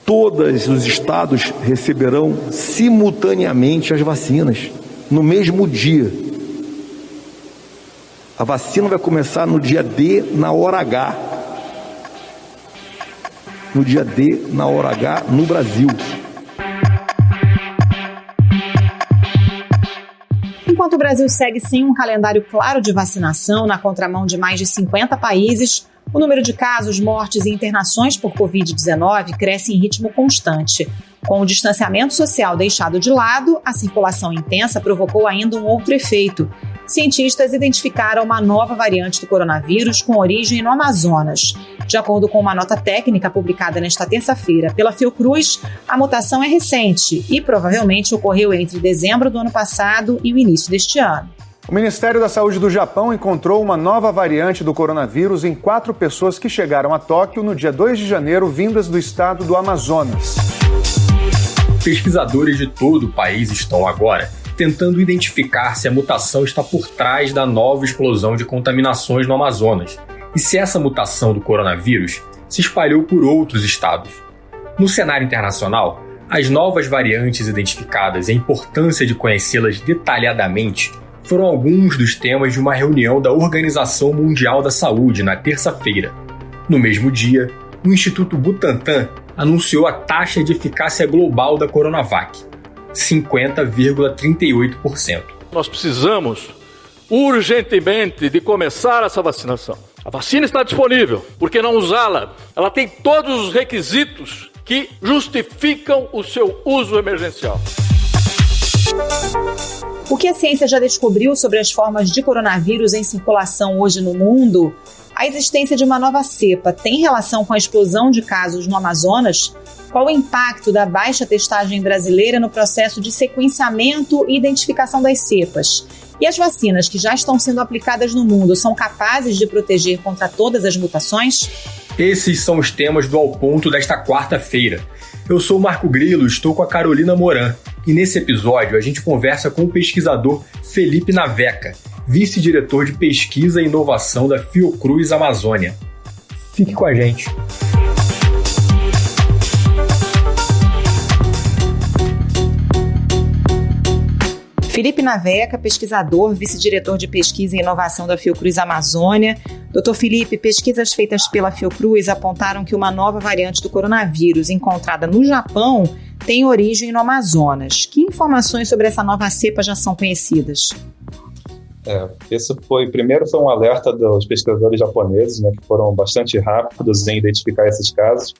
Todos os estados receberão simultaneamente as vacinas, no mesmo dia. A vacina vai começar no dia D, na hora H. No dia D, na hora H, no Brasil. Enquanto o Brasil segue sem um calendário claro de vacinação, na contramão de mais de 50 países, o número de casos, mortes e internações por Covid-19 cresce em ritmo constante. Com o distanciamento social deixado de lado, a circulação intensa provocou ainda um outro efeito. Cientistas identificaram uma nova variante do coronavírus com origem no Amazonas. De acordo com uma nota técnica publicada nesta terça-feira pela Fiocruz, a mutação é recente e provavelmente ocorreu entre dezembro do ano passado e o início deste ano. O Ministério da Saúde do Japão encontrou uma nova variante do coronavírus em 4 pessoas que chegaram a Tóquio no dia 2 de janeiro, vindas do estado do Amazonas. Pesquisadores de todo o país estão agora tentando identificar se a mutação está por trás da nova explosão de contaminações no Amazonas e se essa mutação do coronavírus se espalhou por outros estados. No cenário internacional, as novas variantes identificadas e a importância de conhecê-las detalhadamente foram alguns dos temas de uma reunião da Organização Mundial da Saúde na terça-feira. No mesmo dia, o Instituto Butantan anunciou a taxa de eficácia global da Coronavac, 50,38%. Nós precisamos urgentemente de começar essa vacinação. A vacina está disponível, por que não usá-la? Ela tem todos os requisitos que justificam o seu uso emergencial. O que a ciência já descobriu sobre as formas de coronavírus em circulação hoje no mundo? A existência de uma nova cepa tem relação com a explosão de casos no Amazonas? Qual o impacto da baixa testagem brasileira no processo de sequenciamento e identificação das cepas? E as vacinas que já estão sendo aplicadas no mundo são capazes de proteger contra todas as mutações? Esses são os temas do Ao Ponto desta quarta-feira. Eu sou o Marco Grilo, estou com a Carolina Moran e nesse episódio a gente conversa com o pesquisador Felipe Naveca, vice-diretor de pesquisa e inovação da Fiocruz Amazônia. Fique com a gente. Felipe Naveca, pesquisador, vice-diretor de pesquisa e inovação da Fiocruz Amazônia. Doutor Felipe, pesquisas feitas pela Fiocruz apontaram que uma nova variante do coronavírus encontrada no Japão tem origem no Amazonas. Que informações sobre essa nova cepa já são conhecidas? Primeiro foi um alerta dos pesquisadores japoneses, que foram bastante rápidos em identificar esses casos,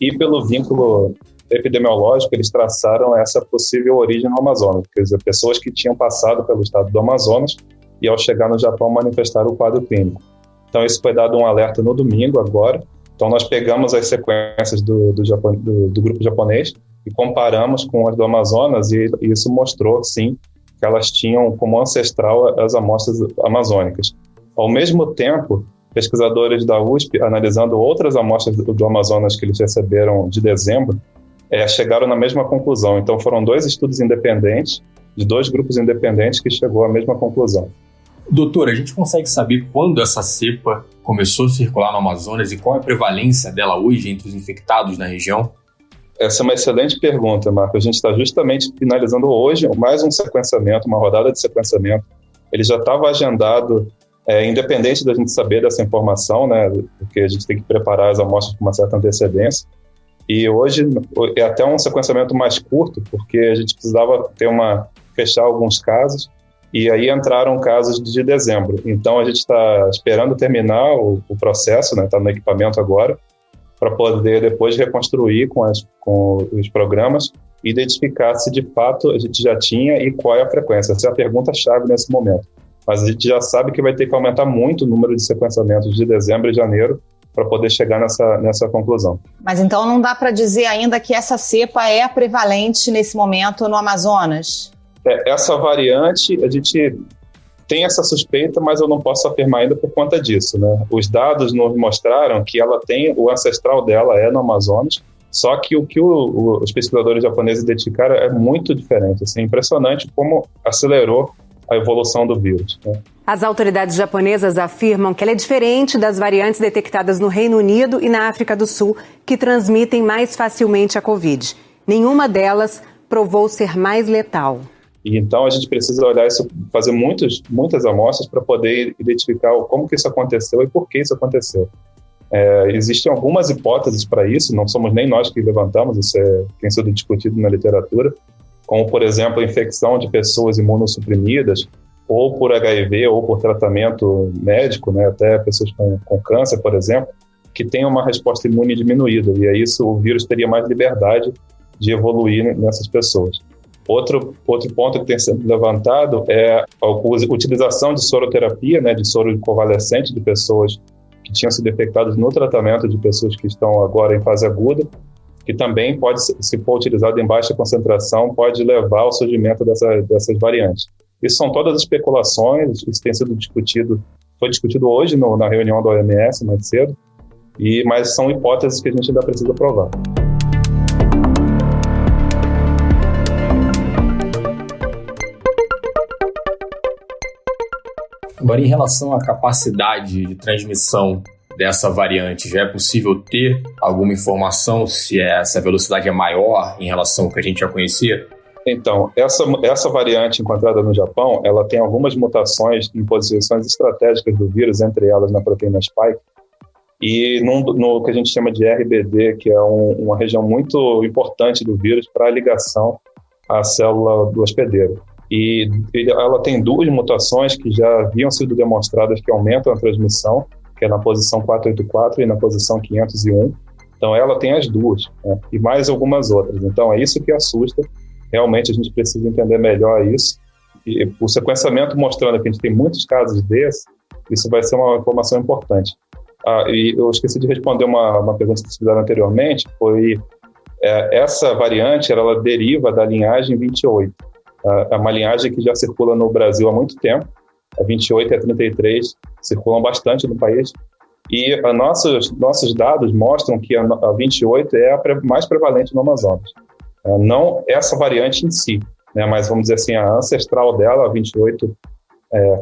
e pelo vínculo epidemiológico, eles traçaram essa possível origem no Amazonas, quer dizer, pessoas que tinham passado pelo estado do Amazonas e ao chegar no Japão manifestaram o quadro clínico. Então isso foi dado um alerta no domingo agora, então nós pegamos as sequências do grupo japonês e comparamos com as do Amazonas e isso mostrou, sim, que elas tinham como ancestral as amostras amazônicas. Ao mesmo tempo, pesquisadores da USP, analisando outras amostras do Amazonas que eles receberam de dezembro, chegaram na mesma conclusão. Então foram 2 estudos independentes, de 2 grupos independentes que chegou à mesma conclusão. Doutor, a gente consegue saber quando essa cepa começou a circular no Amazonas e qual é a prevalência dela hoje entre os infectados na região? Essa é uma excelente pergunta, Marco. A gente está justamente finalizando hoje mais um sequenciamento, uma rodada de sequenciamento. Ele já estava agendado, independente da gente saber dessa informação, porque a gente tem que preparar as amostras com uma certa antecedência. E hoje é até um sequenciamento mais curto, porque a gente precisava fechar alguns casos, e aí entraram casos de dezembro. Então a gente está esperando terminar o processo, está no equipamento agora, para poder depois reconstruir com os programas e identificar se de fato a gente já tinha e qual é a frequência. Essa é a pergunta-chave nesse momento. Mas a gente já sabe que vai ter que aumentar muito o número de sequenciamentos de dezembro e janeiro para poder chegar nessa conclusão. Mas então não dá para dizer ainda que essa cepa é a prevalente nesse momento no Amazonas? Essa variante, a gente tem essa suspeita, mas eu não posso afirmar ainda por conta disso. Os dados nos mostraram que ela tem, o ancestral dela é no Amazonas, só que o que os pesquisadores japoneses identificaram é muito diferente. É impressionante como acelerou a evolução do vírus. As autoridades japonesas afirmam que ela é diferente das variantes detectadas no Reino Unido e na África do Sul, que transmitem mais facilmente a Covid. Nenhuma delas provou ser mais letal. E então a gente precisa olhar isso, fazer muitas amostras para poder identificar como que isso aconteceu e por que isso aconteceu. Existem algumas hipóteses para isso, não somos nem nós que levantamos, isso tem sido discutido na literatura, como, por exemplo, a infecção de pessoas imunossuprimidas, ou por HIV, ou por tratamento médico, né, até pessoas com câncer, por exemplo, que têm uma resposta imune diminuída, e aí o vírus teria mais liberdade de evoluir nessas pessoas. Outro ponto que tem sido levantado é a utilização de soroterapia, né, de soro convalescente de pessoas que tinham sido infectadas no tratamento de pessoas que estão agora em fase aguda, que também pode, se for utilizado em baixa concentração, pode levar ao surgimento dessas variantes. Isso são todas especulações, isso tem sido discutido, foi discutido hoje na reunião da OMS, mais cedo, mas são hipóteses que a gente ainda precisa provar. Agora, em relação à capacidade de transmissão dessa variante, já é possível ter alguma informação se essa velocidade é maior em relação ao que a gente já conhecia? Então, essa variante encontrada no Japão, ela tem algumas mutações em posições estratégicas do vírus, entre elas na proteína spike, e no que a gente chama de RBD, que é uma região muito importante do vírus para a ligação à célula do hospedeiro. E ela tem duas mutações que já haviam sido demonstradas que aumentam a transmissão, que é na posição 484 e na posição 501. Então, ela tem as duas, né? E mais algumas outras. Então, é isso que assusta. Realmente, a gente precisa entender melhor isso. E o sequenciamento mostrando que a gente tem muitos casos desses, isso vai ser uma informação importante. E eu esqueci de responder uma pergunta que vocês fizeram anteriormente, foi essa variante, ela deriva da linhagem 28. É uma linhagem que já circula no Brasil há muito tempo. A 28 e a 33 circulam bastante no país. E nossos dados mostram que a 28 é a mais prevalente no Amazonas. Não essa variante em si, né, mas vamos dizer assim, a ancestral dela, a 28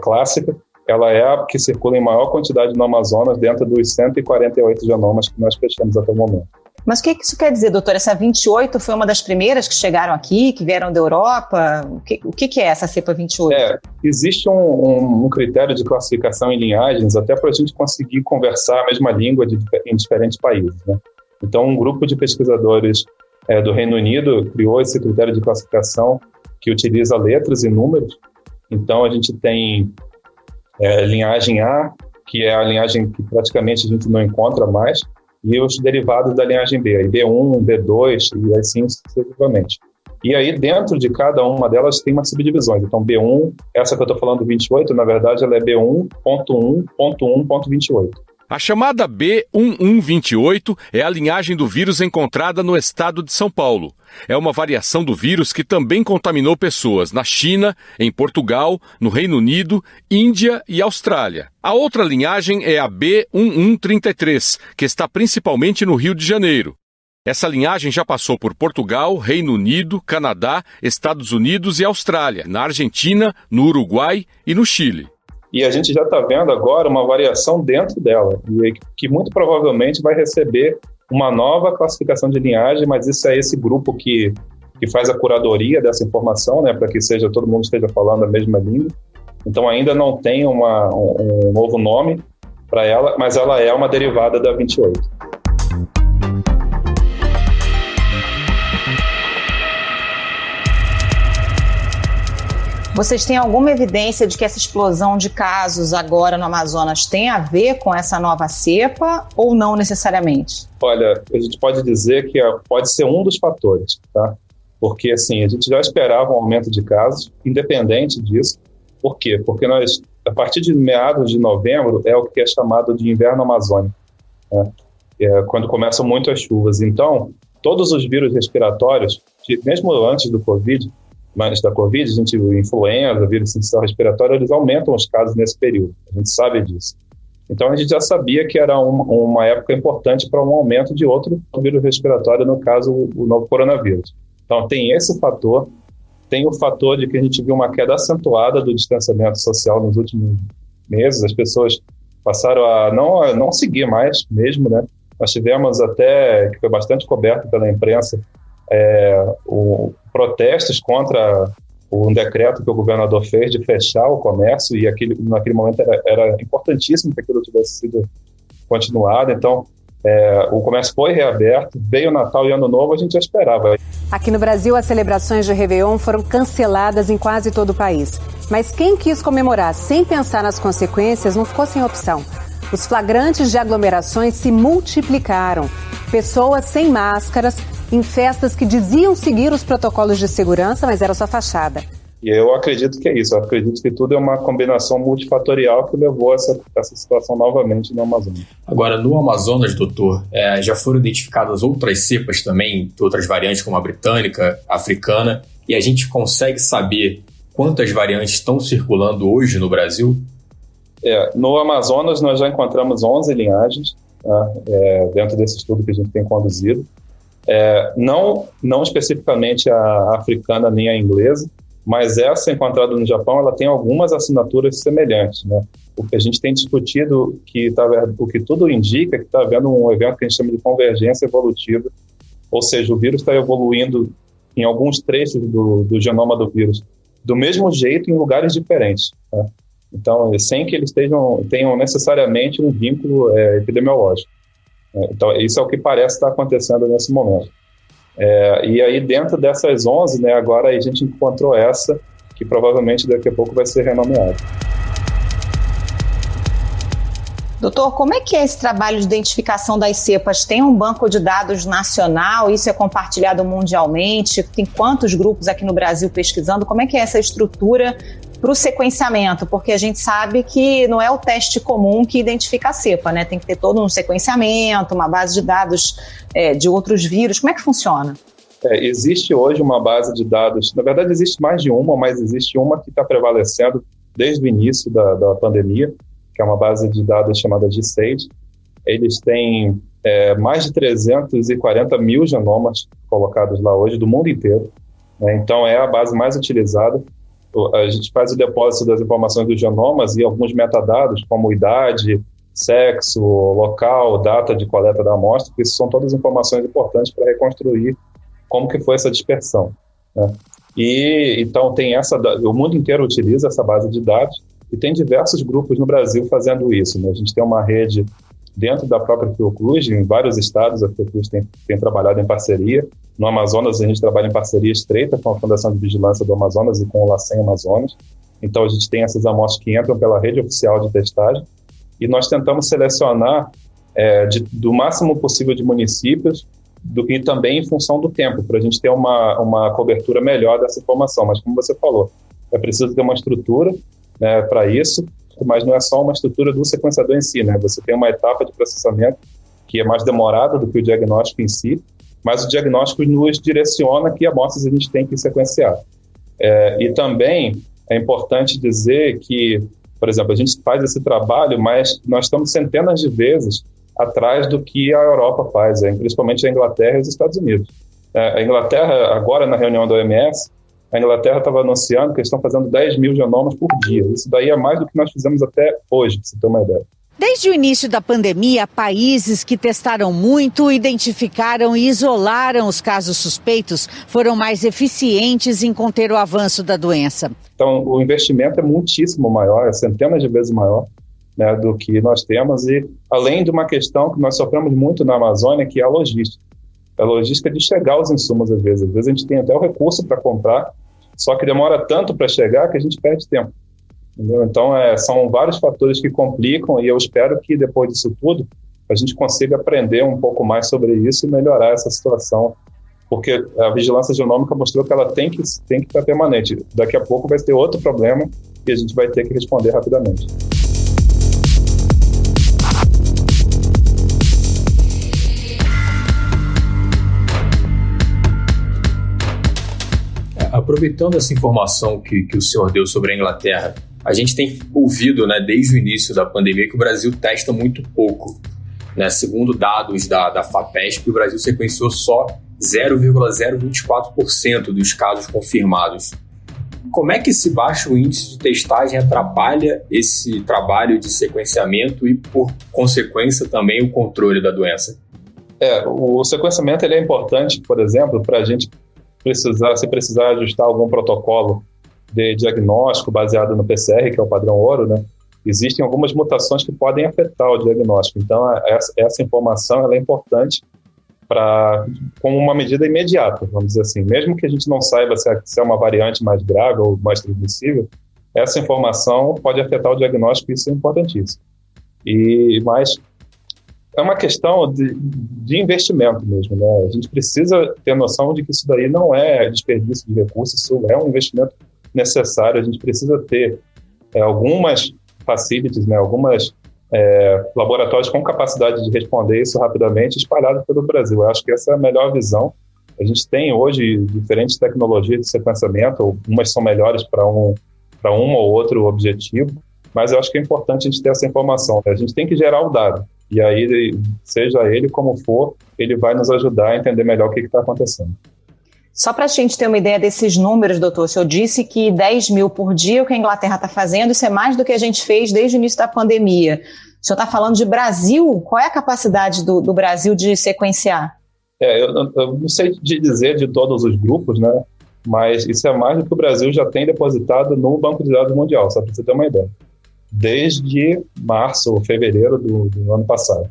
clássica, ela é a que circula em maior quantidade no Amazonas dentro dos 148 genomas que nós fechamos até o momento. Mas o que isso quer dizer, doutor? Essa 28 foi uma das primeiras que chegaram aqui, que vieram da Europa? O que é essa cepa 28? Existe um critério de classificação em linhagens até para a gente conseguir conversar a mesma língua em diferentes países, né? Então, um grupo de pesquisadores do Reino Unido criou esse critério de classificação que utiliza letras e números. Então, a gente tem linhagem A, que é a linhagem que praticamente a gente não encontra mais, e os derivados da linhagem B, aí B1, B2 e assim sucessivamente. E aí dentro de cada uma delas tem umas subdivisões. Então B1, essa que eu estou falando 28, na verdade ela é B1.1.1.28. A chamada B1128 é a linhagem do vírus encontrada no estado de São Paulo. É uma variação do vírus que também contaminou pessoas na China, em Portugal, no Reino Unido, Índia e Austrália. A outra linhagem é a B1133, que está principalmente no Rio de Janeiro. Essa linhagem já passou por Portugal, Reino Unido, Canadá, Estados Unidos e Austrália, na Argentina, no Uruguai e no Chile. E a gente já está vendo agora uma variação dentro dela, que muito provavelmente vai receber uma nova classificação de linhagem, mas isso é esse grupo que faz a curadoria dessa informação, né, para que todo mundo esteja falando a mesma língua. Então ainda não tem um novo nome para ela, mas ela é uma derivada da 28. Vocês têm alguma evidência de que essa explosão de casos agora no Amazonas tem a ver com essa nova cepa ou não necessariamente? Olha, a gente pode dizer que pode ser um dos fatores, tá? Porque, assim, a gente já esperava um aumento de casos, independente disso. Por quê? Porque a partir de meados de novembro, é o que é chamado de inverno amazônico, né? Quando começam muito as chuvas. Então, todos os vírus respiratórios, mesmo antes da Covid, a gente, influenza, vírus sensicial respiratório, eles aumentam os casos nesse período. A gente sabe disso. Então, a gente já sabia que era uma época importante para um aumento de outro vírus respiratório, no caso, o novo coronavírus. Então, tem esse fator. Tem o fator de que a gente viu uma queda acentuada do distanciamento social nos últimos meses, as pessoas passaram a não seguir mais mesmo, né? Nós tivemos até, que foi bastante coberto pela imprensa, protestos contra um decreto que o governador fez de fechar o comércio, e naquele momento era importantíssimo que aquilo tivesse sido continuado. Então, o comércio foi reaberto, veio Natal e Ano Novo, a gente já esperava. Aqui no Brasil, as celebrações de Réveillon foram canceladas em quase todo o país. Mas quem quis comemorar sem pensar nas consequências não ficou sem opção. Os flagrantes de aglomerações se multiplicaram. Pessoas sem máscaras, em festas que diziam seguir os protocolos de segurança, mas era só fachada. E eu acredito que é isso. Eu acredito que tudo é uma combinação multifatorial que levou a essa situação novamente no Amazonas. Agora, no Amazonas, doutor, já foram identificadas outras cepas também, outras variantes como a britânica, a africana, e a gente consegue saber quantas variantes estão circulando hoje no Brasil? No Amazonas, nós já encontramos 11 linhagens, tá? Dentro desse estudo que a gente tem conduzido. Não especificamente a africana nem a inglesa, mas essa encontrada no Japão, ela tem algumas assinaturas semelhantes, né? O que a gente tem discutido, o que tudo indica que está havendo um evento que a gente chama de convergência evolutiva, ou seja, o vírus está evoluindo em alguns trechos do genoma do vírus do mesmo jeito em lugares diferentes, tá? Então, sem que eles tenham necessariamente um vínculo epidemiológico. Então, isso é o que parece estar acontecendo nesse momento. E aí, dentro dessas 11, né, agora a gente encontrou essa, que provavelmente daqui a pouco vai ser renomeada. Doutor, como é que é esse trabalho de identificação das cepas? Tem um banco de dados nacional? Isso é compartilhado mundialmente? Tem quantos grupos aqui no Brasil pesquisando? Como é que é essa estrutura para o sequenciamento? Porque a gente sabe que não é o teste comum que identifica a cepa, né? Tem que ter todo um sequenciamento, uma base de dados de outros vírus. Como é que funciona? Existe hoje uma base de dados, na verdade existe mais de uma, mas existe uma que está prevalecendo desde o início da pandemia, que é uma base de dados chamada GSAID. Eles têm mais de 340 mil genomas colocados lá hoje, do mundo inteiro, né? Então é a base mais utilizada. A gente faz o depósito das informações dos genomas e alguns metadados, como idade, sexo, local, data de coleta da amostra, que isso são todas informações importantes para reconstruir como que foi essa dispersão, né? E então o mundo inteiro utiliza essa base de dados e tem diversos grupos no Brasil fazendo isso, né? A gente tem uma rede dentro da própria Fiocruz, em vários estados a Fiocruz tem trabalhado em parceria. No Amazonas, a gente trabalha em parceria estreita com a Fundação de Vigilância do Amazonas e com o LACEN Amazonas. Então, a gente tem essas amostras que entram pela rede oficial de testagem e nós tentamos selecionar do máximo possível de municípios e também em função do tempo, para a gente ter uma cobertura melhor dessa informação. Mas, como você falou, é preciso ter uma estrutura, né, para isso, mas não é só uma estrutura do sequenciador em si, né? Você tem uma etapa de processamento que é mais demorada do que o diagnóstico em si, mas o diagnóstico nos direciona que amostras a gente tem que sequenciar. E também é importante dizer que, por exemplo, a gente faz esse trabalho, mas nós estamos centenas de vezes atrás do que a Europa faz, principalmente a Inglaterra e os Estados Unidos. A Inglaterra, agora na reunião da OMS, a Inglaterra estava anunciando que eles estão fazendo 10 mil genomas por dia. Isso daí é mais do que nós fizemos até hoje, para você ter uma ideia. Desde o início da pandemia, países que testaram muito, identificaram e isolaram os casos suspeitos foram mais eficientes em conter o avanço da doença. Então, o investimento é muitíssimo maior, é centenas de vezes maior, né, do que nós temos. E além de uma questão que nós sofremos muito na Amazônia, que é a logística. A logística de chegar aos insumos, às vezes. Às vezes a gente tem até o recurso para comprar, só que demora tanto para chegar que a gente perde tempo. Entendeu? Então, são vários fatores que complicam e eu espero que depois disso tudo a gente consiga aprender um pouco mais sobre isso e melhorar essa situação, porque a vigilância genômica mostrou que ela tem que estar permanente. Daqui a pouco vai ter outro problema e a gente vai ter que responder rapidamente. Aproveitando essa informação que o senhor deu sobre a Inglaterra, a gente tem ouvido, né, desde o início da pandemia que o Brasil testa muito pouco, né? Segundo dados da FAPESP, o Brasil sequenciou só 0,024% dos casos confirmados. Como é que esse baixo índice de testagem atrapalha esse trabalho de sequenciamento e, por consequência, também o controle da doença? O sequenciamento ele é importante, por exemplo, para a gente precisar ajustar algum protocolo de diagnóstico baseado no PCR, que é o padrão ouro, né? Existem algumas mutações que podem afetar o diagnóstico. Então, essa informação ela é importante como uma medida imediata, vamos dizer assim. Mesmo que a gente não saiba se é uma variante mais grave ou mais transmissível, essa informação pode afetar o diagnóstico e isso é importantíssimo. Mas é uma questão de investimento mesmo, né? A gente precisa ter noção de que isso daí não é desperdício de recursos, isso é um investimento necessário. A gente precisa ter algumas facilities, né? Algumas laboratórios com capacidade de responder isso rapidamente espalhados pelo Brasil. Eu acho que essa é a melhor visão. A gente tem hoje diferentes tecnologias de sequenciamento, umas são melhores para um ou outro objetivo, mas eu acho que é importante a gente ter essa informação. A gente tem que gerar o dado, e aí, seja ele como for, ele vai nos ajudar a entender melhor o que está acontecendo. Só para a gente ter uma ideia desses números, doutor, o senhor disse que 10 mil por dia, o que a Inglaterra está fazendo, isso é mais do que a gente fez desde o início da pandemia. O senhor está falando de Brasil? Qual é a capacidade do Brasil de sequenciar? Eu não sei dizer de todos os grupos, né? Mas isso é mais do que o Brasil já tem depositado no Banco de Dados Mundial, só para você ter uma ideia. Desde março ou fevereiro do ano passado.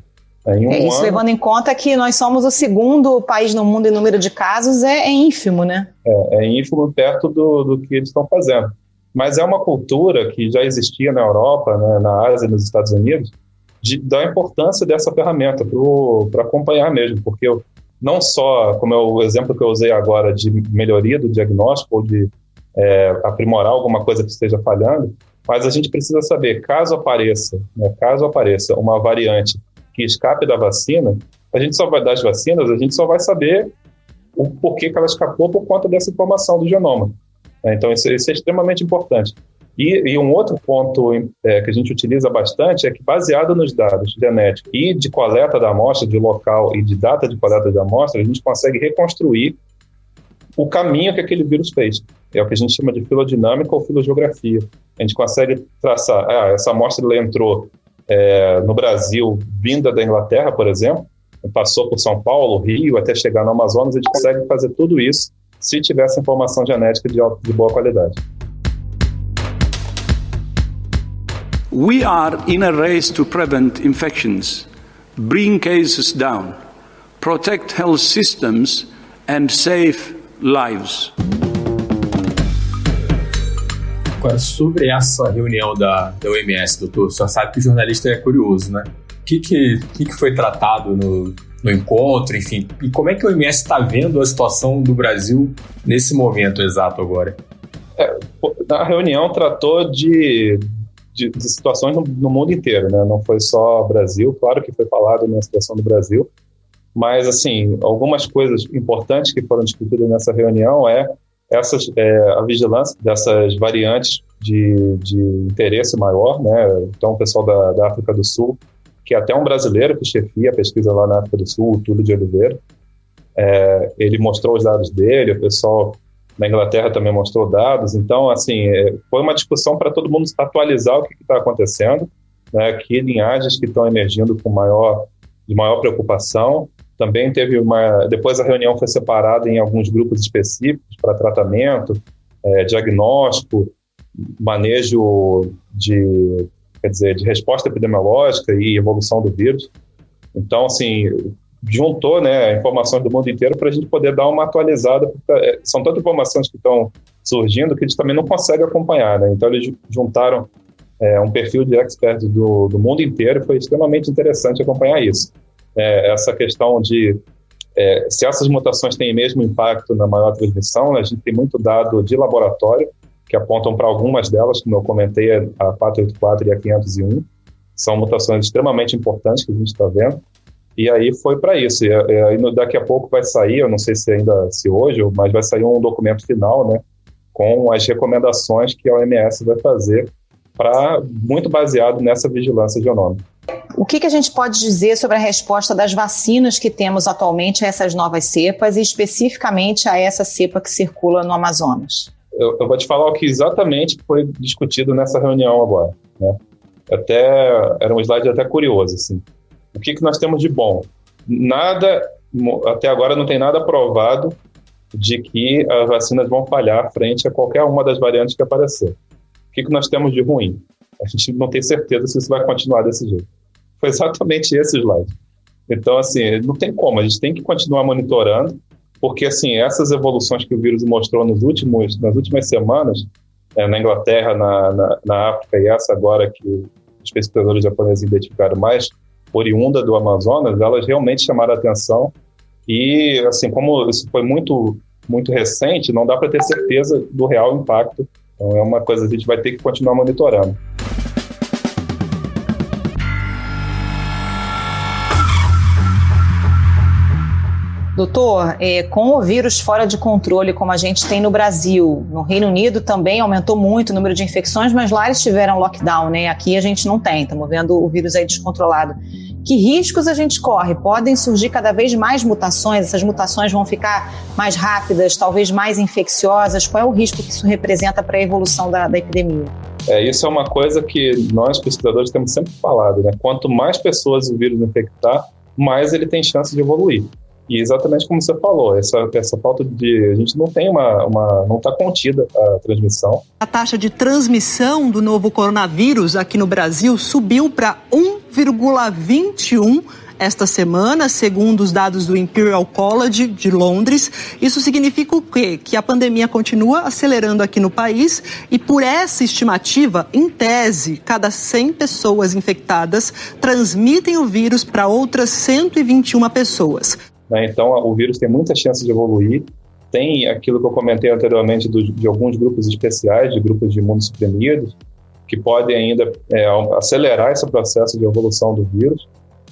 Isso levando em conta que nós somos o segundo país no mundo em número de casos, é ínfimo, né? É ínfimo perto do que eles estão fazendo. Mas é uma cultura que já existia na Europa, né, na Ásia e nos Estados Unidos, da importância dessa ferramenta para acompanhar mesmo, porque não só, como é o exemplo que eu usei agora, de melhoria do diagnóstico ou de aprimorar alguma coisa que esteja falhando, mas a gente precisa saber, caso apareça uma variante que escape da vacina, a gente só vai saber o porquê que ela escapou por conta dessa informação do genoma. Então, isso é extremamente importante. E um outro ponto que a gente utiliza bastante é que, baseado nos dados genéticos e de coleta da amostra, de local e de data de coleta da amostra, a gente consegue reconstruir o caminho que aquele vírus fez. É o que a gente chama de filodinâmica ou filogeografia. A gente consegue traçar, essa amostra ela entrou no Brasil, vinda da Inglaterra, por exemplo, passou por São Paulo, Rio, até chegar no Amazonas, a gente consegue fazer tudo isso se tivesse informação genética de boa qualidade. We are in a race to prevent infections, bring cases down, protect health systems and save lives. Agora, sobre essa reunião da OMS, doutor, o senhor sabe que o jornalista é curioso, né? O que foi tratado no encontro, enfim, e como é que a OMS está vendo a situação do Brasil nesse momento exato agora? A reunião tratou de situações no mundo inteiro, né? Não foi só Brasil, claro que foi falado na situação do Brasil, mas, assim, algumas coisas importantes que foram discutidas nessa reunião a vigilância dessas variantes de interesse maior, né? Então, o pessoal da África do Sul, que é até um brasileiro que chefia a pesquisa lá na África do Sul, o Túlio de Oliveira, ele mostrou os dados dele, o pessoal na Inglaterra também mostrou dados. Então, assim, foi uma discussão para todo mundo atualizar o que está acontecendo, né? Que linhagens que estão emergindo de maior preocupação. Também depois a reunião foi separada em alguns grupos específicos para tratamento, diagnóstico, manejo de resposta epidemiológica e evolução do vírus. Então, assim, juntou, né, informações do mundo inteiro para a gente poder dar uma atualizada, porque são tantas informações que estão surgindo que a gente também não consegue acompanhar, né? Então, eles juntaram um perfil de experts do mundo inteiro e foi extremamente interessante acompanhar isso. Essa questão de se essas mutações têm mesmo impacto na maior transmissão, né? A gente tem muito dado de laboratório que apontam para algumas delas, como eu comentei, a 484 e a 501, são mutações extremamente importantes que a gente está vendo, e aí foi para isso. E daqui a pouco vai sair, eu não sei se hoje, mas vai sair um documento final, né, com as recomendações que a OMS vai fazer, muito baseado nessa vigilância genômica. O que a gente pode dizer sobre a resposta das vacinas que temos atualmente a essas novas cepas e especificamente a essa cepa que circula no Amazonas? eu vou te falar o que exatamente foi discutido nessa reunião agora, né? Era um slide até curioso, assim. O que nós temos de bom? Nada, até agora não tem nada provado de que as vacinas vão falhar frente a qualquer uma das variantes que aparecer. O que nós temos de ruim? A gente não tem certeza se isso vai continuar desse jeito. Foi exatamente esse slide. Então, assim, não tem como, a gente tem que continuar monitorando, porque, assim, essas evoluções que o vírus mostrou nas últimas semanas, na Inglaterra, na África, e essa agora que os pesquisadores japoneses identificaram mais, oriunda do Amazonas, elas realmente chamaram a atenção. E, assim, como isso foi muito, muito recente, não dá para ter certeza do real impacto. Então, é uma coisa que a gente vai ter que continuar monitorando. Doutor, com o vírus fora de controle, como a gente tem no Brasil, no Reino Unido também aumentou muito o número de infecções, mas lá eles tiveram lockdown, né? Aqui a gente não tem, estamos vendo o vírus aí descontrolado. Que riscos a gente corre? Podem surgir cada vez mais mutações, essas mutações vão ficar mais rápidas, talvez mais infecciosas. Qual é o risco que isso representa para a evolução da epidemia? Isso é uma coisa que nós, pesquisadores, temos sempre falado, né? Quanto mais pessoas o vírus infectar, mais ele tem chance de evoluir. E exatamente como você falou, essa falta de... A gente não tem não está contida a transmissão. A taxa de transmissão do novo coronavírus aqui no Brasil subiu para 1,21 esta semana, segundo os dados do Imperial College de Londres. Isso significa o quê? Que a pandemia continua acelerando aqui no país e, por essa estimativa, em tese, cada 100 pessoas infectadas transmitem o vírus para outras 121 pessoas. Então, o vírus tem muita chance de evoluir. Tem aquilo que eu comentei anteriormente de alguns grupos especiais, de grupos de imunossuprimidos, que podem ainda acelerar esse processo de evolução do vírus.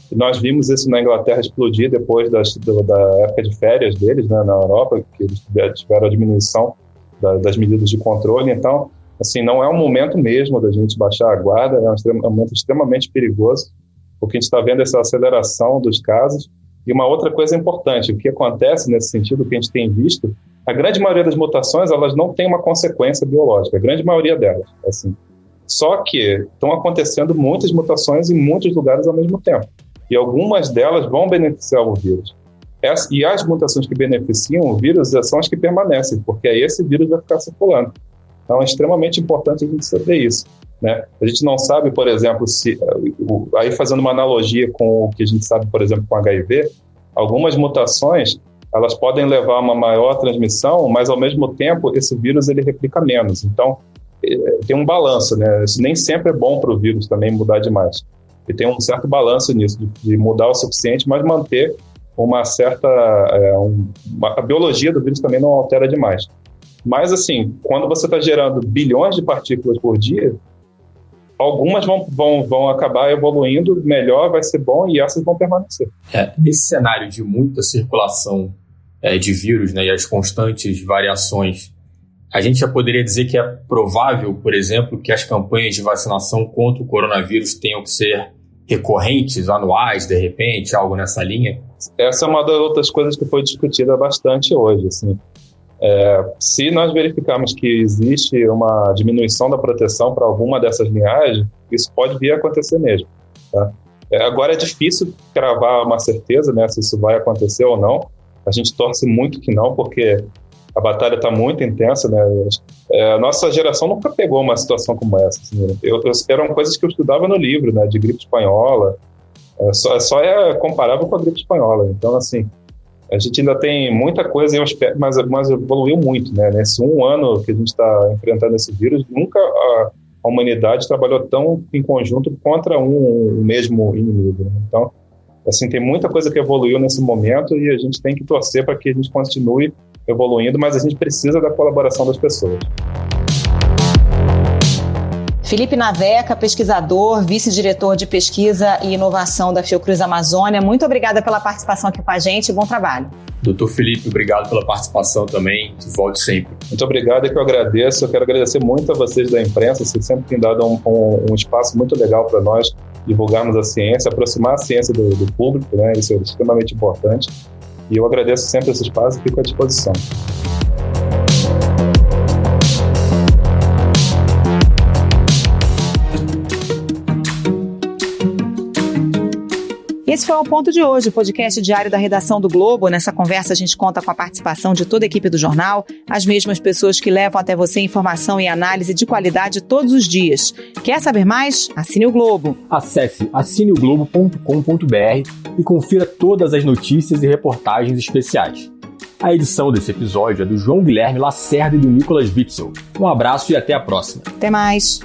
E nós vimos isso na Inglaterra explodir depois da época de férias deles, né, na Europa, que eles tiveram a diminuição das medidas de controle. Então, assim, não é um momento mesmo da gente baixar a guarda, é um momento extremamente perigoso, porque a gente está vendo essa aceleração dos casos. E uma outra coisa importante, o que acontece nesse sentido, que a gente tem visto, a grande maioria das mutações, elas não tem uma consequência biológica, a grande maioria delas, assim. Só que estão acontecendo muitas mutações em muitos lugares ao mesmo tempo. E algumas delas vão beneficiar o vírus. E as mutações que beneficiam o vírus são as que permanecem, porque aí esse vírus vai ficar circulando. Então é extremamente importante a gente saber isso, né? A gente não sabe, por exemplo, aí fazendo uma analogia com o que a gente sabe, por exemplo, com HIV, algumas mutações, elas podem levar a uma maior transmissão, mas ao mesmo tempo esse vírus ele replica menos. Então tem um balanço, né? Isso nem sempre é bom para o vírus também mudar demais. E tem um certo balanço nisso, de mudar o suficiente, mas manter uma certa... a biologia do vírus também não altera demais. Mas, assim, quando você está gerando bilhões de partículas por dia, algumas vão acabar evoluindo melhor, vai ser bom, e essas vão permanecer. Nesse cenário de muita circulação de vírus, né, e as constantes variações, a gente já poderia dizer que é provável, por exemplo, que as campanhas de vacinação contra o coronavírus tenham que ser recorrentes, anuais, de repente, algo nessa linha? Essa é uma das outras coisas que foi discutida bastante hoje, assim. Se nós verificarmos que existe uma diminuição da proteção para alguma dessas linhagens, isso pode vir a acontecer mesmo, tá? Agora é difícil cravar uma certeza, né, se isso vai acontecer ou não. A gente torce muito que não, porque a batalha está muito intensa, né? A nossa geração nunca pegou uma situação como essa, assim. Eram coisas que eu estudava no livro, né, de gripe espanhola. Só é comparável com a gripe espanhola. Então, assim, a gente ainda tem muita coisa, mas evoluiu muito, né? Nesse 1 ano que a gente está enfrentando esse vírus, nunca a humanidade trabalhou tão em conjunto contra um mesmo inimigo, né? Então, assim, tem muita coisa que evoluiu nesse momento e a gente tem que torcer para que a gente continue evoluindo, mas a gente precisa da colaboração das pessoas. Felipe Naveca, pesquisador, vice-diretor de pesquisa e inovação da Fiocruz Amazônia, muito obrigada pela participação aqui com a gente e bom trabalho. Doutor Felipe, obrigado pela participação também, volte sempre. Muito obrigado, é que eu agradeço. Eu quero agradecer muito a vocês da imprensa, vocês sempre têm dado um espaço muito legal para nós divulgarmos a ciência, aproximar a ciência do público, né? Isso é extremamente importante. E eu agradeço sempre esse espaço e fico à disposição. Esse foi o Ponto de hoje, o podcast diário da redação do Globo. Nessa conversa a gente conta com a participação de toda a equipe do jornal, as mesmas pessoas que levam até você informação e análise de qualidade todos os dias. Quer saber mais? Assine o Globo. Acesse assineoglobo.com.br e confira todas as notícias e reportagens especiais. A edição desse episódio é do João Guilherme Lacerda e do Nicolas Witzel. Um abraço e até a próxima. Até mais.